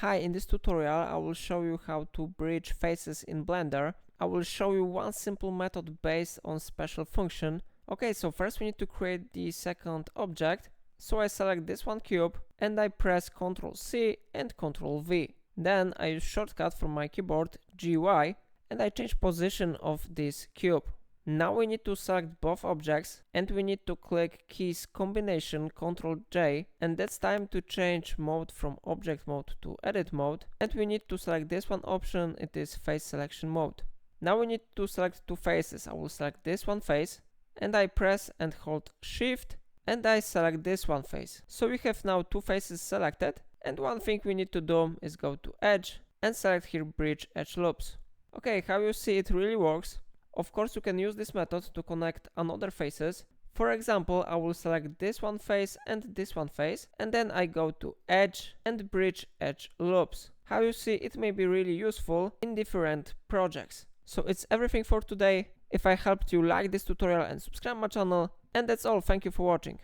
Hi, in this tutorial I will show you how to bridge faces in Blender. I will show you one simple method based on special function. Okay, so first we need to create the second object. So I select this one cube and I press Ctrl C and Ctrl V. Then I use shortcut from my keyboard GY and I change position of this cube. Now we need to select both objects and we need to click keys combination Ctrl J, and that's time to change mode from object mode to edit mode, and we need to select this one option, it is face selection mode. Now we need to select two faces. I will select this one face and I press and hold shift and I select this one face. So we have now two faces selected, and one thing we need to do is go to edge and select here bridge edge loops. Okay, how you see it really works. Of course, you can use this method to connect another faces. For example, I will select this one face and this one face, and then I go to edge and bridge edge loops. How you see, it may be really useful in different projects. So it's everything for today. If I helped you, like this tutorial and subscribe my channel. And that's all. Thank you for watching.